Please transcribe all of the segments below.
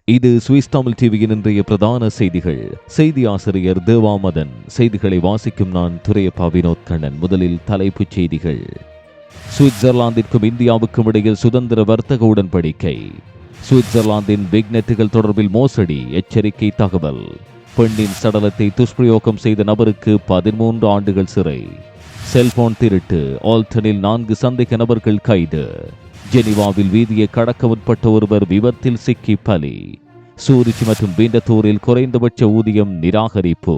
இது சுவிஸ் தமிழ் டிவியின் இன்றைய பிரதான செய்திகள். செய்தி ஆசிரியர் தேவாமதன். செய்திகளை வாசிக்கும் நான் துரையப்பா வினோத் கண்ணன். முதலில் தலைப்புச் செய்திகள். சுவிட்சர்லாந்திற்கும் இந்தியாவுக்கும் இடையில் சுதந்திர வர்த்தக உடன்படிக்கை. சுவிட்சர்லாந்தின் பிக்நெட்டுகள் தொடர்பில் மோசடி எச்சரிக்கை தகவல். பெண்ணின் சடலத்தை துஷ்பிரயோகம் செய்த நபருக்கு 13 ஆண்டுகள் சிறை. செல்போன் திருட்டு. ஆல்டனில் 4 சந்தேக நபர்கள் கைது. ஜெனிவாவில் வீதியை கடக்க முற்பட்ட ஒருவர் விபத்தில் சிக்கி பலி. சூரிச் மற்றும் விண்டத்தூரில் குறைந்தபட்ச ஊதியம் நிராகரிப்பு.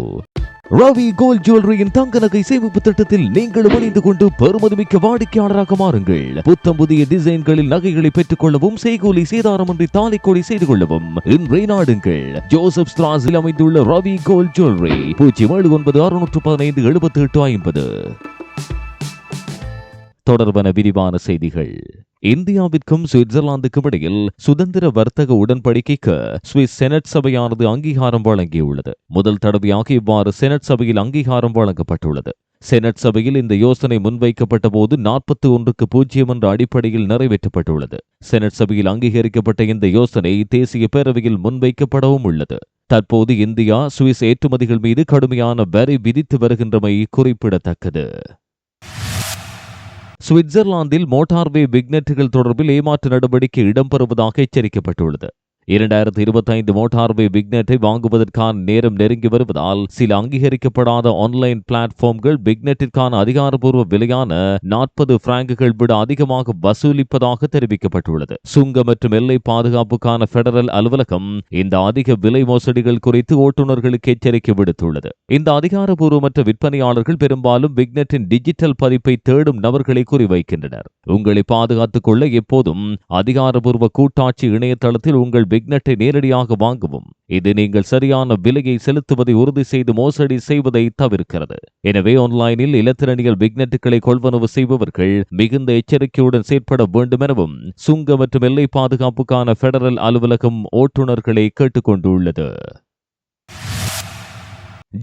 ரவி கோல்ட் ஜுவல்லரியின் தங்க நகை சேமிப்பு திட்டத்தில் நீங்கள் இணைந்து கொண்டு பெறுமதிமிக்க வாடிக்கையாளராக மாறுங்கள். புத்தம் புதிய டிசைன்களில் நகைகளை பெற்றுக் கொள்ளவும் செய்கூலி சேதாரமின்றி தாலிக்கொடி செய்து கொள்ளவும் இன்றைய நாடுங்கள். ஜோசப் ஸ்ட்ராஸில் அமைந்துள்ள ரவி கோல்ட் ஜுவல்லரி 09615 தொடர்பான விரிவான செய்திகள். இந்தியாவிற்கும் சுவிட்சர்லாந்துக்கும் இடையில் சுதந்திர வர்த்தக உடன்படிக்கைக்கு சுவிஸ் செனட் சபையானது அங்கீகாரம் வழங்கியுள்ளது. முதல் தடவையாக இவ்வாறு செனட் சபையில் அங்கீகாரம் வழங்கப்பட்டுள்ளது. செனட் சபையில் இந்த யோசனை முன்வைக்கப்பட்ட போது 41-0 என்ற அடிப்படையில் நிறைவேற்றப்பட்டுள்ளது. செனட் சபையில் அங்கீகரிக்கப்பட்ட இந்த யோசனை தேசிய பேரவையில் முன்வைக்கப்படவும் உள்ளது. தற்போது இந்தியா சுவிஸ் ஏற்றுமதிகள் மீது கடுமையான வரி விதித்து வருகின்றமை குறிப்பிடத்தக்கது. சுவிட்சர்லாந்தில் மோட்டார்வே பிக்நெட்டுகள் தொடர்பில் ஏமாற்று நடவடிக்கை இடம்பெறுவதாக எச்சரிக்கப்பட்டுள்ளது. 2025 மோட்டார்வே பிக்நெட்டை வாங்குவதற்கான நேரம் நெருங்கி வருவதால் சில அங்கீகரிக்கப்படாத ஆன்லைன் பிளாட்ஃபார்ம்கள் பிக்நெட்டிற்கான அதிகாரப்பூர்வ விலையான 40 பிராங்குகள் விட அதிகமாக வசூலிப்பதாக தெரிவிக்கப்பட்டுள்ளது. சுங்க மற்றும் எல்லை பாதுகாப்புக்கான பெடரல் அலுவலகம் இந்த அதிக விலை மோசடிகள் குறித்து ஓட்டுநர்களுக்கு எச்சரிக்கை விடுத்துள்ளது. இந்த அதிகாரப்பூர்வமற்ற விற்பனையாளர்கள் பெரும்பாலும் பிக்நெட்டின் டிஜிட்டல் பதிப்பை தேடும் நபர்களை குறிவைக்கின்றனர். உங்களை பாதுகாத்துக் கொள்ள எப்போதும் அதிகாரப்பூர்வ கூட்டாட்சி இணையதளத்தில் உங்கள் பிக்நெட்டை நேரடியாக வாங்கவும். இது நீங்கள் சரியான விலையை செலுத்துவதை உறுதி செய்து மோசடி செய்வதை தவிர்க்கிறது. எனவே ஆன்லைனில் இலத்திரனியல் பிக்நெட்டுகளை கொள்வனவு செய்பவர்கள் மிகுந்த எச்சரிக்கையுடன் செயற்பட வேண்டும் எனவும் சுங்க மற்றும் எல்லை பாதுகாப்புக்கான பெடரல் அலுவலகம் ஓட்டுநர்களை கேட்டுக்கொண்டுள்ளது.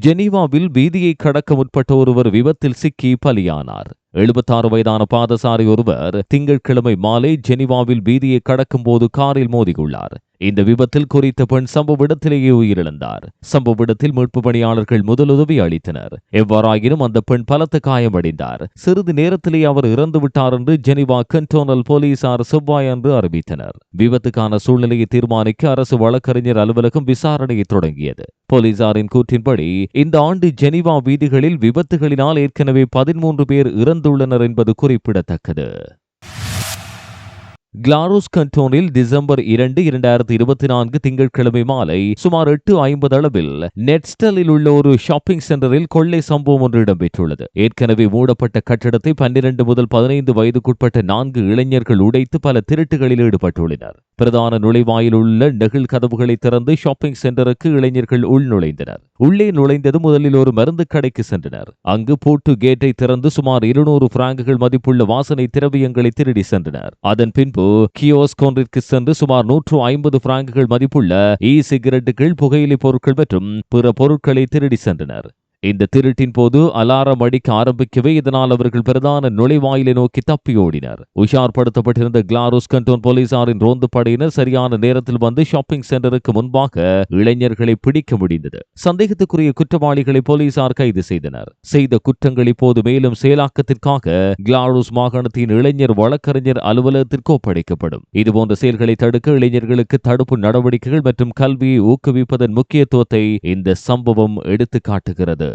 ஜெனீவாவில் வீதியை கடக்க முற்பட்ட ஒருவர் விபத்தில் சிக்கி பலியானார். 76 வயதான பாதசாரி ஒருவர் திங்கட்கிழமை மாலை ஜெனீவாவில் வீதியை கடக்கும் போது காரில் மோதியுள்ளார். இந்த விபத்தில் குறித்த பெண் சம்பவ இடத்திலேயே உயிரிழந்தார். சம்பவ இடத்தில் மீட்பு பணியாளர்கள் முதலுதவி அளித்தனர். எவ்வாறாயினும் அந்த பெண் பலத்த காயமடைந்தார். சிறிது நேரத்திலேயே அவர் இறந்துவிட்டார் என்று ஜெனீவா கண்டோனல் போலீசார் செவ்வாயன்று அறிவித்தனர். விபத்துக்கான சூழ்நிலையை தீர்மானிக்க அரசு வழக்கறிஞர் அலுவலகம் விசாரணையை தொடங்கியது. போலீசாரின் கூற்றின்படி இந்த ஆண்டு ஜெனீவா வீதிகளில் விபத்துகளினால் ஏற்கனவே 13 பேர் இறந்துள்ளனர் என்பது குறிப்பிடத்தக்கது. கிளாரோஸ் கண்டோனில் டிசம்பர் 2, 2024 திங்கட்கிழமை மாலை சுமார் 8:50 அளவில் நெட்ஸ்டலில் உள்ள ஒரு ஷாப்பிங் சென்டரில் கொள்ளை சம்பவம் ஒன்று இடம்பெற்றுள்ளது. ஏற்கனவே மூடப்பட்ட கட்டடத்தை 12 முதல் 15 வயதுக்குட்பட்ட 4 இளைஞர்கள் உடைத்து பல திருட்டுகளில் ஈடுபட்டுள்ளனர். பிரதான நுழைவாயில் உள்ள நெகிழ் கதவுகளை திறந்து ஷாப்பிங் சென்டருக்கு இளைஞர்கள் உள் நுழைந்தனர். உள்ளே நுழைந்தது முதலில் ஒரு மருந்து கடைக்கு சென்றனர். அங்கு பூட்டு கேட்டை திறந்து சுமார் 200 பிராங்குகள் மதிப்புள்ள வாசனை திரவியங்களை திருடி சென்றனர். அதன் பின்பு கியோஸ்க் ஒன்றிற்கு சென்று சுமார் 150 பிராங்குகள் மதிப்புள்ள சிகரெட்டுகள், புகையிலை பொருட்கள் மற்றும் பிற பொருட்களை திருடி சென்றனர். இந்த திருட்டின் போது அலாரம் அடிக்க ஆரம்பிக்கவே இதனால் அவர்கள் பிரதான நுழைவாயிலை நோக்கி தப்பியோடினர். உஷார்படுத்தப்பட்டிருந்த கிளாரோஸ் கண்டோன் போலீசாரின் ரோந்து படையினர் சரியான நேரத்தில் வந்து ஷாப்பிங் சென்டருக்கு முன்பாக இளைஞர்களை பிடிக்க முடிந்தது. சந்தேகத்துக்குரிய குற்றவாளிகளை போலீசார் கைது செய்தனர். செய்த குற்றங்கள் இப்போது மேலும் செயலாக்கத்திற்காக கிளாரோஸ் மாகாணத்தின் இளைஞர் வழக்கறிஞர் அலுவலகத்திற்கு ஒப்படைக்கப்படும். இதுபோன்ற செயல்களை தடுக்க இளைஞர்களுக்கு தடுப்பு நடவடிக்கைகள் மற்றும் கல்வியை ஊக்குவிப்பதன் முக்கியத்துவத்தை இந்த சம்பவம் எடுத்து காட்டுகிறது.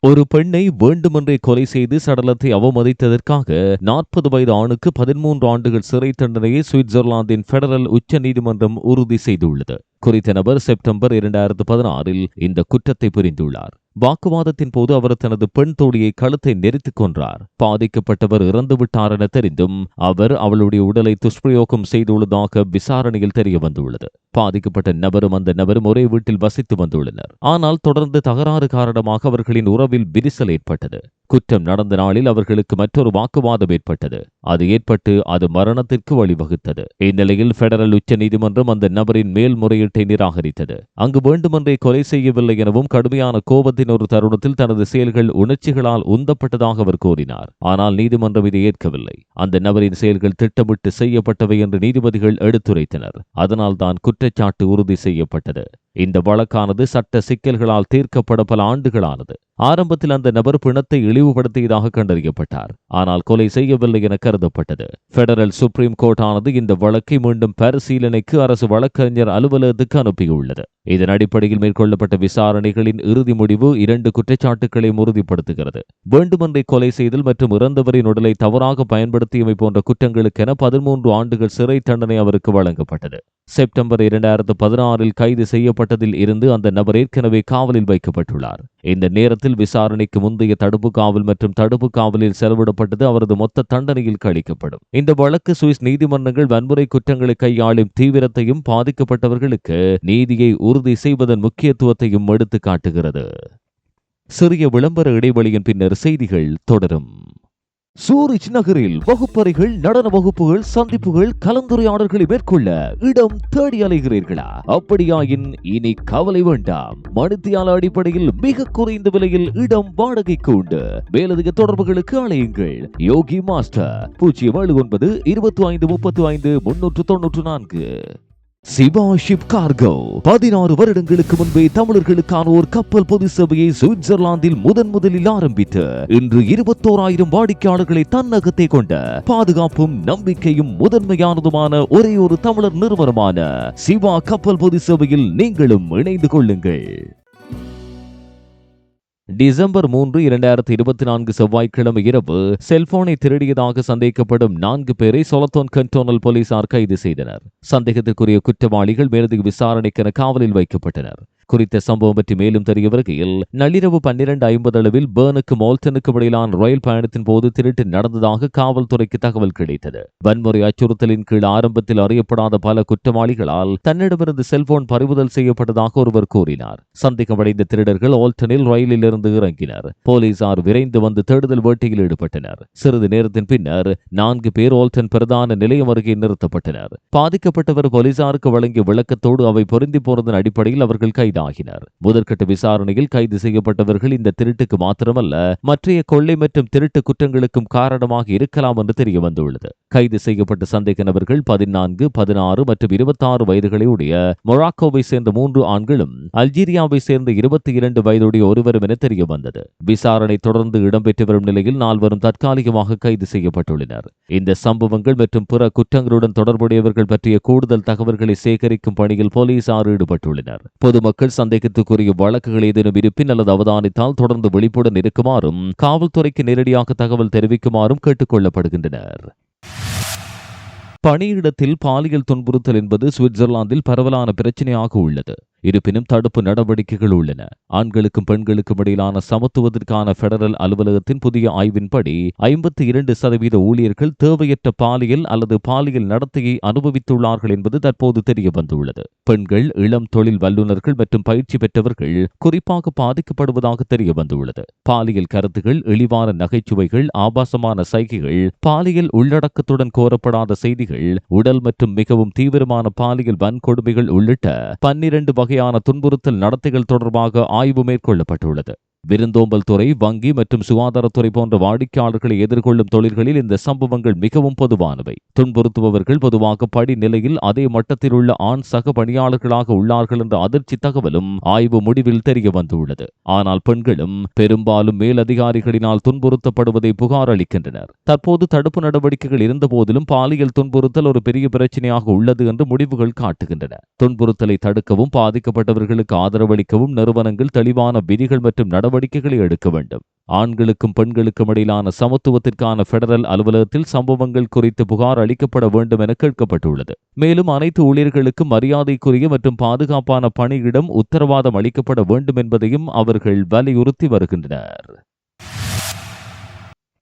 ஒரு பெண்ணை வேண்டுமென்றே கொலை செய்து சடலத்தை அவமதித்ததற்காக 40 வயது ஆணுக்கு 13 ஆண்டுகள் சிறை தண்டனையை சுவிட்சர்லாந்தின் பெடரல் உச்ச நீதிமன்றம் உறுதி செய்துள்ளது. குறித்த நபர் செப்டம்பர் 2016 இந்த குற்றத்தை புரிந்துள்ளார். வாக்குவாதத்தின் போது அவர் தனது பெண் தோழியை கழுத்தை நெரித்துக் கொன்றார். பாதிக்கப்பட்டவர் இறந்துவிட்டார் என தெரிந்தும் அவர் அவளுடைய உடலை துஷ்பிரயோகம் செய்துள்ளதாக விசாரணையில் தெரிய வந்துள்ளது. பாதிக்கப்பட்ட நபரும் அந்த நபரும் ஒரே வீட்டில் வசித்து வந்துள்ளனர். ஆனால் தொடர்ந்து தகராறு காரணமாக அவர்களின் உறவில் விரிசல் ஏற்பட்டது. குற்றம் நடந்த நாளில் அவர்களுக்கு மற்றொரு வாக்குவாதம் ஏற்பட்டது. அது மரணத்திற்கு வழிவகுத்தது. இந்நிலையில் பெடரல் உச்ச நீதிமன்றம் அந்த நபரின் மேல்முறையீட்டை நிராகரித்தது. அங்கு வேண்டுமென்றே கொலை செய்யவில்லை எனவும் கடுமையான கோபத்தின் ஒரு தருணத்தில் தனது செயல்கள் உணர்ச்சிகளால் உந்தப்பட்டதாக அவர் கூறினார். ஆனால் நீதிமன்றம் இதை ஏற்கவில்லை. அந்த நபரின் செயல்கள் திட்டமிட்டு செய்யப்பட்டவை என்று நீதிபதிகள் எடுத்துரைத்தனர். அதனால் தான் குற்றச்சாட்டு உறுதி செய்யப்பட்டது. இந்த வழக்கானது சட்ட சிக்கல்களால் தீர்க்கப்பட பல ஆண்டுகளானது. ஆரம்பத்தில் அந்த நபர் பிணத்தை இழிவுபடுத்தியதாக கண்டறியப்பட்டார். ஆனால் கொலை செய்யவில்லை என கருதப்பட்டது. பெடரல் சுப்ரீம் கோர்ட் ஆனது இந்த வழக்கை மீண்டும் பரிசீலனைக்கு அரசு வழக்கறிஞர் அலுவலகத்துக்கு அனுப்பியுள்ளது. இதன் அடிப்படையில் மேற்கொள்ளப்பட்ட விசாரணைகளின் இறுதி முடிவு 2 குற்றச்சாட்டுக்களை உறுதிப்படுத்துகிறது. வேண்டுமென்றே கொலை செய்தல் மற்றும் இறந்தவரின் உடலை தவறாக பயன்படுத்தியமை போன்ற குற்றங்களுக்கென 13 ஆண்டுகள் சிறை தண்டனை அவருக்கு வழங்கப்பட்டது. செப்டம்பர் 2016 கைது செய்யப்பட்டதில் இருந்து அந்த நபர் ஏற்கனவே காவலில் வைக்கப்பட்டுள்ளார். இந்த நேரத்தில் விசாரணைக்கு முந்தைய தடுப்பு காவல் மற்றும் தடுப்பு காவலில் செலவிடப்பட்டது அவரது மொத்த தண்டனையில் கழிக்கப்படும். இந்த வழக்கு சுவிஸ் நீதிமன்றங்கள் வன்முறை குற்றங்களை கையாளும் தீவிரத்தையும் பாதிக்கப்பட்டவர்களுக்கு நீதியை உறுதி செய்வதன் முக்கியத்துவத்தையும் எடுத்து காட்டுகிறது. சிறிய விளம்பர இடைவெளியின் பின்னர் செய்திகள் தொடரும். சூரிச் நகரில் வகுப்பறைகள், நடன வகுப்புகள், சந்திப்புகள், கலந்துரையாடல்களை மேற்கொள்ள இடம் தேடி அலைகிறீர்களா? அப்படியாயின் இனி கவலை வேண்டாம். மணித்தியால அடிப்படையில் மிக குறைந்த விலையில் இடம் வாடகைக்கு உண்டு. மேலதிக தொடர்புகளுக்கு அழையுங்கள். யோகி மாஸ்டர் 079 25 35 394. சிவா ஷிப் கார்கோ 16 வருடங்களுக்கு முன்பே தமிழர்களுக்கான ஒரு கப்பல் பொது சேவையை சுவிட்சர்லாந்தில் முதலில் ஆரம்பித்து இன்று 21,000 வாடிக்கையாளர்களை தன்னகத்தை கொண்ட பாதுகாப்பும் நம்பிக்கையும் முதன்மையானதுமான ஒரே ஒரு தமிழர் நிறுவனமான சிவா கப்பல் பொது சேவையில் நீங்களும் இணைந்து கொள்ளுங்கள். டிசம்பர் 3, 2024 செவ்வாய்க்கிழமை இரவு செல்போனை திருடியதாக சந்தேகப்படும் 4 பேரை சொலத்தோன் கண்டோனல் போலீசார் கைது செய்தனர். சந்தேகத்திற்குரிய குற்றவாளிகள் மேலதிக விசாரணைக்கென காவலில் வைக்கப்பட்டனர். குறித்த சம்பவம் பற்றி மேலும் தெரிய வருகையில் நள்ளிரவு 12:50 அளவில் பேர்னுக்கும் மோல்டனுக்கும் இடையிலான ரயில் பயணத்தின் போது திருட்டு நடந்ததாக காவல்துறைக்கு தகவல் கிடைத்தது. வன்முறை அச்சுறுத்தலின் கீழ் ஆரம்பத்தில் அறியப்படாத பல குற்றவாளிகளால் தன்னிடமிருந்து செல்போன் பறிமுதல் செய்யப்பட்டதாக ஒருவர் கூறினார். சந்தேகமடைந்த திருடர்கள் ஓல்டனில் ரயிலில் இருந்து இறங்கினர். போலீசார் விரைந்து வந்து தேடுதல் வேட்டையில் ஈடுபட்டனர். சிறிது நேரத்தின் பின்னர் 4 பேர் ஓல்டன் பிரதான நிலையம் அருகே நிறுத்தப்பட்டனர். பாதிக்கப்பட்டவர் போலீசாருக்கு வழங்கிய விளக்கத்தோடு அவை பொருந்தி போனதன் அடிப்படையில் அவர்கள் கைது ஆகினர். முதற்கட்ட விசாரணையில் கைது செய்யப்பட்டவர்கள் இந்த திருட்டுக்கு மாத்திரமல்ல மற்றைய கொள்ளை மற்றும் திருட்டு குற்றங்களுக்கும் காரணமாக இருக்கலாம் என்று தெரிய வந்துள்ளது. கைது செய்யப்பட்ட சந்தேக நபர்கள் 14, 16 மற்றும் 26 வயதுகளை உடைய மொராக்கோவை சேர்ந்த 3 ஆண்களும் அல்ஜீரியாவை சேர்ந்த 22 வயதுடைய ஒருவரும் என தெரிய வந்தது. விசாரணை தொடர்ந்து இடம்பெற்று வரும் நிலையில் 4 தற்காலிகமாக கைது செய்யப்பட்டுள்ளனர். இந்த சம்பவங்கள் மற்றும் பிற குற்றங்களுடன் தொடர்புடையவர்கள் பற்றிய கூடுதல் தகவல்களை சேகரிக்கும் பணியில் போலீசார் ஈடுபட்டுள்ளனர். பொதுமக்கள் சந்தேகத்துக்குரிய வழக்குகள் ஏதேனும் இருப்பின் அல்லது அவதானித்தால் தொடர்ந்து விழிப்புடன் இருக்குமாறும் காவல்துறைக்கு நேரடியாக தகவல் தெரிவிக்குமாறும் கேட்டுக் கொள்ளப்படுகின்றனர். பணியிடத்தில் பாலியல் துன்புறுத்தல் என்பது சுவிட்சர்லாந்தில் பரவலான பிரச்சனையாக உள்ளது. இருப்பினும் தடுப்பு நடவடிக்கைகள் உள்ளன. ஆண்களுக்கும் பெண்களுக்கும் இடையிலான சமத்துவத்திற்கான பெடரல் அலுவலகத்தின் புதிய ஆய்வின்படி 52% ஊழியர்கள் தேவையற்ற பாலியல் அல்லது பாலியல் நடத்தையை அனுபவித்துள்ளார்கள் என்பது தற்போது தெரிய வந்துள்ளது. பெண்கள், இளம் தொழில் வல்லுநர்கள் மற்றும் பயிற்சி பெற்றவர்கள் குறிப்பாக பாதிக்கப்படுவதாக தெரிய வந்துள்ளது. பாலியல் கருத்துகள், இழிவான நகைச்சுவைகள், ஆபாசமான சைகைகள், பாலியல் உள்ளடக்கத்துடன் கோரப்படாத செய்திகள், உடல் மற்றும் மிகவும் தீவிரமான பாலியல் வன்கொடுமைகள் உள்ளிட்ட 12 வகையான துன்புறுத்தல் நடத்தைகள் தொடர்பாக ஆய்வு மேற்கொள்ளப்பட்டுள்ளது. விருந்தோம்பல் துறை, வங்கி மற்றும் சுகாதாரத்துறை போன்ற வாடிக்கையாளர்களை எதிர்கொள்ளும் தொழில்களில் இந்த சம்பவங்கள் மிகவும் பொதுவானவை. துன்புறுத்துபவர்கள் பொதுவாக படிநிலையில் அதே மட்டத்தில் உள்ள ஆண் சக பணியாளர்களாக உள்ளார்கள் என்ற அதிர்ச்சி தகவலும் ஆய்வு முடிவில் தெரிய வந்துள்ளது. ஆனால் பெண்களும் பெரும்பாலும் மேலதிகாரிகளினால் துன்புறுத்தப்படுவதை புகார் அளிக்கின்றனர். தற்போது தடுப்பு நடவடிக்கைகள் இருந்த போதிலும் பாலியல் துன்புறுத்தல் ஒரு பெரிய பிரச்சனையாக உள்ளது என்று முடிவுகள் காட்டுகின்றன. துன்புறுத்தலை தடுக்கவும் பாதிக்கப்பட்டவர்களுக்கு ஆதரவளிக்கவும் நிறுவனங்கள் தெளிவான விதிகள் மற்றும் நடவடிக்கைகளை எடுக்க வேண்டும். ஆண்களுக்கும் பெண்களுக்கும் இடையிலான சமத்துவத்திற்கான பெடரல் அலுவலகத்தில் சம்பவங்கள் குறித்து புகார் அளிக்கப்பட வேண்டும் என கேட்கப்பட்டுள்ளது. மேலும் அனைத்து ஊழியர்களுக்கும் மரியாதைக்குரிய மற்றும் பாதுகாப்பான பணியிடம் உத்தரவாதம் அளிக்கப்பட வேண்டும் என்பதையும் அவர்கள் வலியுறுத்தி வருகின்றனர்.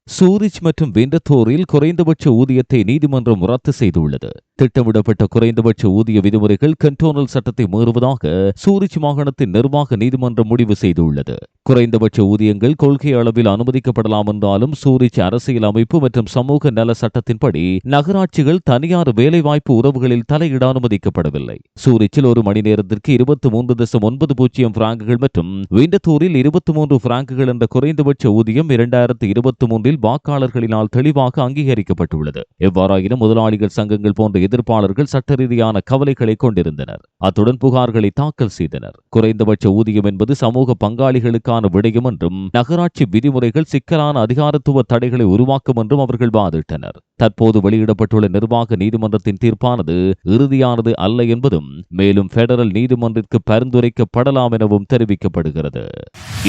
சூரிச் மற்றும் விண்டத்தோரில் குறைந்தபட்ச ஊதியத்தை நீதிமன்றம் ரத்து செய்துள்ளது. திட்டமிடப்பட்ட குறைந்தபட்ச ஊதிய விதிமுறைகள் கண்டோனல் சட்டத்தை மீறுவதாக சூரிச் மாகாணத்தின் நிர்வாக நீதிமன்றம் முடிவு செய்துள்ளது. குறைந்தபட்ச ஊதியங்கள் கொள்கை அளவில் அனுமதிக்கப்படலாம் என்றாலும் சூரிச் அரசியல் அமைப்பு மற்றும் சமூக நல சட்டத்தின்படி நகராட்சிகள் தனியார் வேலைவாய்ப்பு உறவுகளில் தலையிட அனுமதிக்கப்படவில்லை. சூரிச்சில் ஒரு மணி நேரத்திற்கு 23.90 பிராங்குகள் மற்றும் விண்டத்தோரில் 23 பிராங்குகள் என்ற குறைந்தபட்ச ஊதியம் 2023 வாக்காளர்களினால் தெளிவாக அங்கீகரிக்கப்பட்டுள்ளது. எவ்வாறாயினும் முதலாளிகள் சங்கங்கள் போன்ற எதிர்ப்பாளர்கள் சட்ட ரீதியான கவலைகளை கொண்டிருந்தனர். அத்துடன் புகார்களை தாக்கல் செய்தனர். குறைந்தபட்ச ஊதியம் என்பது சமூக பங்காளிகளுக்கான விடயம் என்றும் நகராட்சி விதிமுறைகள் சிக்கலான அதிகாரத்துவ தடைகளை உருவாக்கும் என்றும் அவர்கள் வாதிட்டனர். தற்போது வெளியிடப்பட்டுள்ள நிர்வாக நீதிமன்றத்தின் தீர்ப்பானது இறுதியானது அல்ல என்பதும் மேலும் பெடரல் நீதிமன்றத்திற்கு பரிந்துரைக்கப்படலாம் எனவும் தெரிவிக்கப்படுகிறது.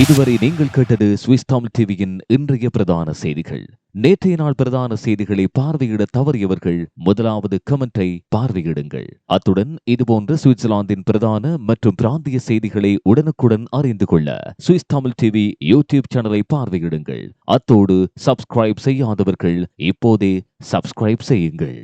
இதுவரை நீங்கள் கேட்டது சுவிஸ் தமிழ் டிவியின் இன்றைய பிரதான செய்திகள். நேற்றைய நாள் பிரதான செய்திகளை பார்வையிட தவறியவர்கள் முதலாவது கமெண்டை பார்வையிடுங்கள். அத்துடன் இதுபோன்ற சுவிட்சர்லாந்தின் பிரதான மற்றும் பிராந்திய செய்திகளை உடனுக்குடன் அறிந்து கொள்ள சுவிஸ் தமிழ் டிவி யூடியூப் சேனலை பார்வையிடுங்கள். அத்தோடு சப்ஸ்கிரைப் செய்யாதவர்கள் இப்போதே சப்ஸ்கிரைப் செய்யுங்கள்.